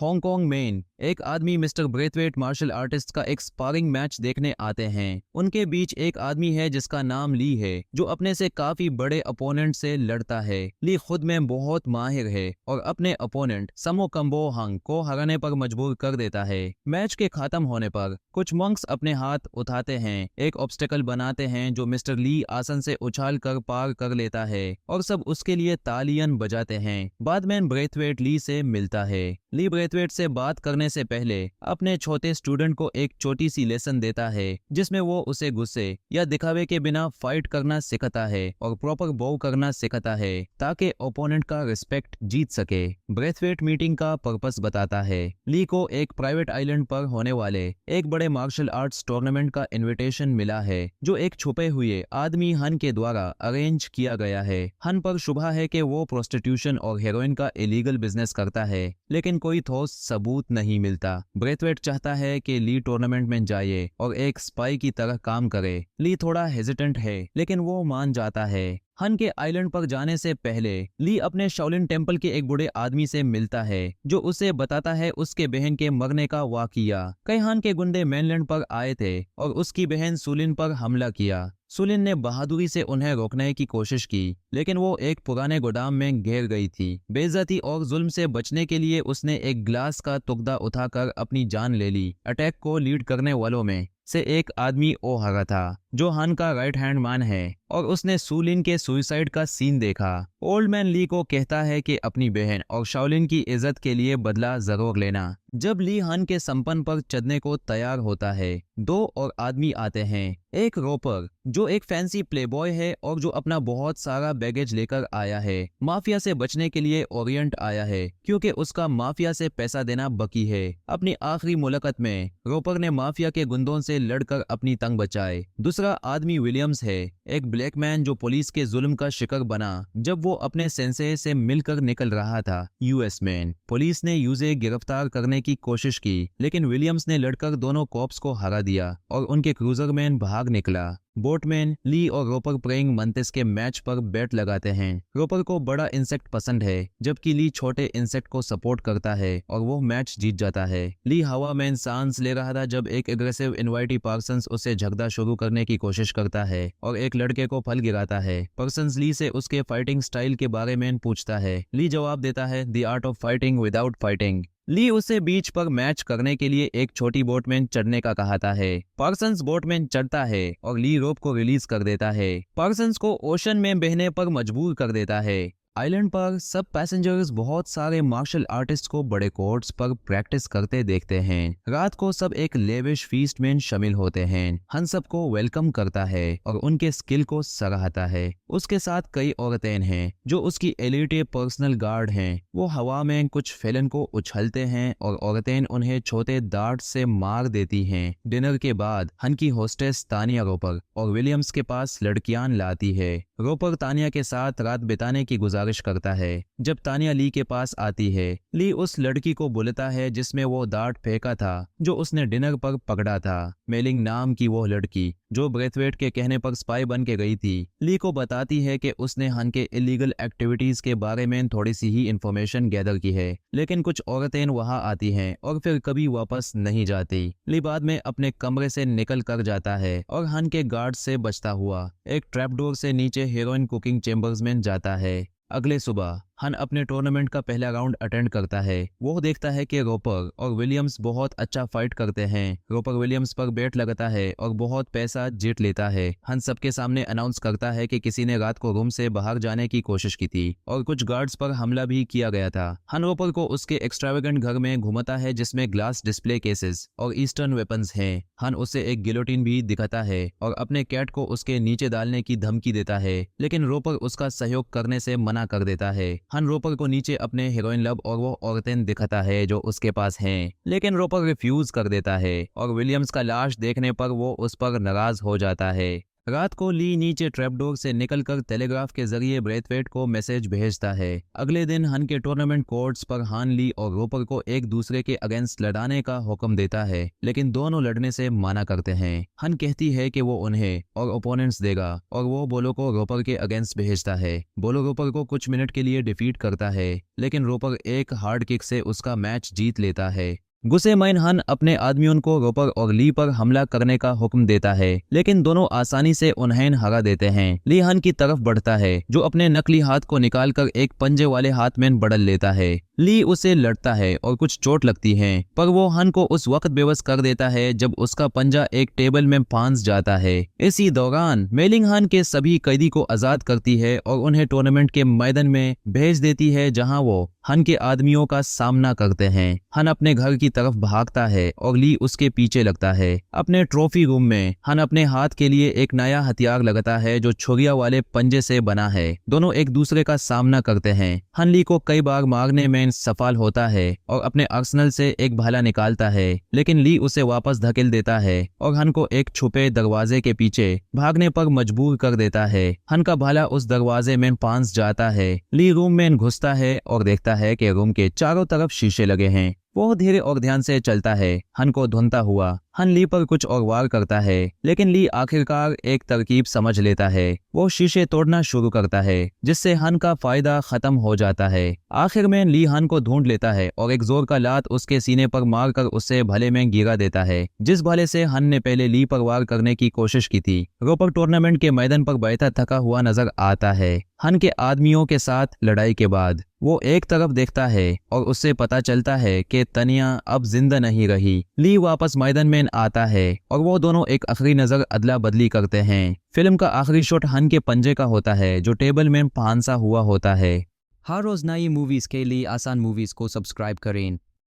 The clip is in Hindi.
हांगकांग में एक आदमी मिस्टर ब्रेथवेट मार्शल आर्टिस्ट का एक स्पारिंग मैच देखने आते हैं। उनके बीच एक आदमी है जिसका नाम ली है, जो अपने से काफी बड़े अपोनेंट से लड़ता है। ली खुद में बहुत माहिर है और अपने अपोनेंट समो कंबो हंग को हराने पर मजबूर कर देता है। मैच के खत्म होने पर कुछ मंक्स अपने हाथ उठाते हैं, एक ऑब्स्टेकल बनाते हैं जो मिस्टर ली आसन से उछाल कर पार कर लेता है और सब उसके लिए तालियां बजाते हैं। बाद में ब्रेथवेट ली से मिलता है। ली ब्रेथवेट से बात करने से पहले अपने छोटे स्टूडेंट को एक छोटी सी लेसन देता है, जिसमें वो उसे गुस्से या दिखावे के बिना फाइट करना सिखाता है और प्रॉपर बॉव करना सिखाता है ताकि ओपोनेंट का रिस्पेक्ट जीत सके। ब्रेथवेट मीटिंग का पर्पस बताता है। ली को एक प्राइवेट आइलैंड पर होने वाले एक बड़े मार्शल आर्ट्स टूर्नामेंट का इनविटेशन मिला है, जो एक छुपे हुए आदमी हन के द्वारा अरेंज किया गया है। हन पर शुबा है कि वो प्रोस्टिट्यूशन और हेरोइन का इलीगल बिजनेस करता है, लेकिन कोई ठोस सबूत नहीं मिलता। ब्रेथवेट चाहता है कि ली टूर्नामेंट में जाए और एक स्पाई की तरह काम करे। ली थोड़ा हेजिटेंट है, लेकिन वो मान जाता है। हन के आइलैंड पर जाने से पहले ली अपने शाओलिन टेम्पल के एक बूढ़े आदमी से मिलता है, जो उसे बताता है उसके बहन के मरने का वाकया। कई हन के गुंडे मेनलैंड पर आए थे और उसकी बहन सुलिन पर हमला किया। सुलिन ने बहादुरी से उन्हें रोकने की कोशिश की, लेकिन वो एक पुराने गोदाम में घिर गई थी। बेइज्जती और जुल्म से बचने के लिए उसने एक ग्लास का टुकड़ा उठाकर अपनी जान ले ली। अटैक को लीड करने वालों में से एक आदमी ओहारा था, जो हन का राइट हैंड मैन है, और उसने सुलिन के सुसाइड का सीन देखा। ओल्ड मैन ली को कहता है कि अपनी बहन और शाओलिन की इज्जत के लिए बदला जरूर लेना। जब ली हन के संपन्न पर चढ़ने को तैयार होता है, दो और आदमी आते हैं। एक रोपर जो एक फैंसी प्लेबॉय है और जो अपना बहुत सारा बैगेज लेकर आया है। माफिया से बचने के लिए ओरिएंट आया है, क्योंकि उसका माफिया से पैसा देना बाकी है। अपनी आखिरी मुलाकात में रोपर ने माफिया के गुंडों से लड़कर अपनी तंग बचाए। दूसरा आदमी विलियम्स है, एक ब्लैक मैन जो पुलिस के जुल्म का शिकार बना जब वो अपने सेंसे से मिलकर निकल रहा था। यूएस मैन पुलिस ने यूजे गिरफ्तार करने की कोशिश की, लेकिन विलियम्स ने लड़कर दोनों कॉप्स को हरा दिया और उनके क्रूजर मैन भाग निकला। बोटमैन ली और रोपर प्रेइंग मंतिस के मैच पर बैट लगाते हैं। रोपर को बड़ा इंसेक्ट पसंद है, जबकि ली छोटे इंसेक्ट को सपोर्ट करता है और वो मैच जीत जाता है। ली हवा में सांस ले रहा था जब एक एग्रेसिव इनवाइटी पार्सन्स उसे झगड़ा शुरू करने की कोशिश करता है और एक लड़के को फल गिराता है। पार्सन्स ली से उसके फाइटिंग स्टाइल के बारे में पूछता है। ली जवाब देता है, the art of fighting without fighting. Lee उसे बीच पर मैच करने के लिए एक छोटी बोट में चढ़ने का कहता है। पार्सन्स बोट में चढ़ता है और ली रोप को रिलीज कर देता है। पार्सन्स को ओशन में बहने पर मजबूर कर देता है। आइलैंड पर सब पैसेंजर्स बहुत सारे मार्शल आर्टिस्ट को बड़े कोर्ट्स पर प्रैक्टिस करते देखते हैं। रात को सब एक लेविश फीस्ट में शामिल होते हैं। हन सबको वेलकम करता है और उनके स्किल को सराहता है। उसके साथ कई औरतें हैं जो उसकी एलिट पर्सनल गार्ड हैं। वो हवा में कुछ फैलन को उछलते हैं और औरतें उन्हें छोटे डार्ट से मार देती हैं। डिनर के बाद हन की होस्टेस तानिया रोपर और विलियम्स के पास लड़कियां लाती है। रोपर तानिया के साथ रात बिताने की गुजारिश करता है। जब तानिया ली के पास आती है, ली उस लड़की को बुलाता है जिसमें वो डार्ट फेंका था, जो उसने डिनर पर पकड़ा था। मेलिंग नाम की वो लड़की जो ब्रेथवेट के कहने पर स्पाई बन के गई थी, ली को बताती है कि उसने हन के इलीगल एक्टिविटीज के बारे में थोड़ी सी ही इंफॉर्मेशन गैदर की है, लेकिन कुछ औरतें वहां आती हैं और फिर कभी वापस नहीं जाती। ली बाद में अपने कमरे से निकल कर जाता है और हन के गार्ड से बचता हुआ एक ट्रैपडोर से नीचे हीरोइन कुकिंग चेम्बर्स में जाता है। अगले सुबह हन अपने टूर्नामेंट का पहला राउंड अटेंड करता है। वो देखता है कि रोपर और विलियम्स बहुत अच्छा फाइट करते हैं। रोपर विलियम्स पर बैट लगाता है और बहुत पैसा जीत लेता है। हन सबके सामने अनाउंस करता है कि किसी ने रात को रूम से बाहर जाने की कोशिश की थी और कुछ गार्ड्स पर हमला भी किया गया था। हन रोपर को उसके एक्स्ट्रावेगेंट घर में घुमाता है जिसमें ग्लास डिस्प्ले केसेस और ईस्टर्न वेपन्स हैं। हन उसे एक गिलोटिन भी दिखाता है और अपने कैट को उसके नीचे डालने की धमकी देता है, लेकिन रोपर उसका सहयोग करने से मना कर देता है। हन रोपर को नीचे अपने हीरोइन लब और वो औरतें दिखाता है जो उसके पास हैं, लेकिन रोपर रिफ्यूज कर देता है और विलियम्स का लाश देखने पर वो उस पर नाराज हो जाता है। रात को ली नीचे ट्रैपडोर से निकलकर टेलीग्राफ के जरिए ब्रेथवेट को मैसेज भेजता है। अगले दिन हन के टूर्नामेंट कोर्ट्स पर हान, ली और रोपर को एक दूसरे के अगेंस्ट लड़ाने का हुक्म देता है, लेकिन दोनों लड़ने से मना करते हैं। हन कहती है कि वो उन्हें और ओपोनेंट्स देगा और वो बोलो को रोपर के अगेंस्ट भेजता है। बोलो रोपर को कुछ मिनट के लिए डिफीट करता है, लेकिन रोपर एक हार्ड किक से उसका मैच जीत लेता है। गुस्से में हन अपने आदमियों को रोपर और ली पर हमला करने का हुक्म देता है, लेकिन दोनों आसानी से उन्हें हरा देते हैं। ली हन की तरफ बढ़ता है, जो अपने नकली हाथ को निकालकर एक पंजे वाले हाथ में बदल लेता है। ली उसे लड़ता है और कुछ चोट लगती है, पर वो हन को उस वक्त बेबस कर देता है जब उसका पंजा एक टेबल में फांस जाता है। इसी दौरान मेलिंग हन के सभी कैदी को आजाद करती है और उन्हें टूर्नामेंट के मैदान में भेज देती है, जहां वो हन के आदमियों का सामना करते हैं। हन अपने घर की तरफ भागता है और ली उसके पीछे लगता है। अपने ट्रॉफी रूम में हन अपने हाथ के लिए एक नया हथियार लगाता है जो छुरिया वाले पंजे से बना है। दोनों एक दूसरे का सामना करते हैं। हन ली को कई बार मारने में सफल होता है और अपने आर्सेनल से एक भाला निकालता है, लेकिन ली उसे वापस धकेल देता है और हन को एक छुपे दरवाजे के पीछे भागने पर मजबूर कर देता है। हन का भाला उस दरवाजे में फांस जाता है। ली रूम में घुसता है और देखता है कि रूम के चारों तरफ शीशे लगे हैं। वो धीरे और ध्यान से चलता है, हन को ढूंढता हुआ। हन ली पर कुछ और वार करता है, लेकिन ली आखिरकार एक तरकीब समझ लेता है। वो शीशे तोड़ना शुरू करता है, जिससे हन का फायदा खत्म हो जाता है। आखिर में ली हन को ढूंढ लेता है और एक जोर का लात उसके सीने पर मारकर उसे भले में गिरा देता है, जिस भले से हन ने पहले ली पर वार करने की कोशिश की थी। रोपर टूर्नामेंट के मैदान पर बैठा थका हुआ नजर आता है। हन के आदमियों के साथ लड़ाई के बाद वो एक तरफ देखता है और उससे पता चलता है कि तनिया अब जिंदा नहीं रही। ली वापस मैदान में आता है और वो दोनों एक आखिरी नजर अदला बदली करते हैं। फिल्म का आखिरी शॉट हन के पंजे का होता है, जो टेबल में फांसा हुआ होता है। हर रोज नई मूवीज के लिए आसान मूवीज को सब्सक्राइब करें।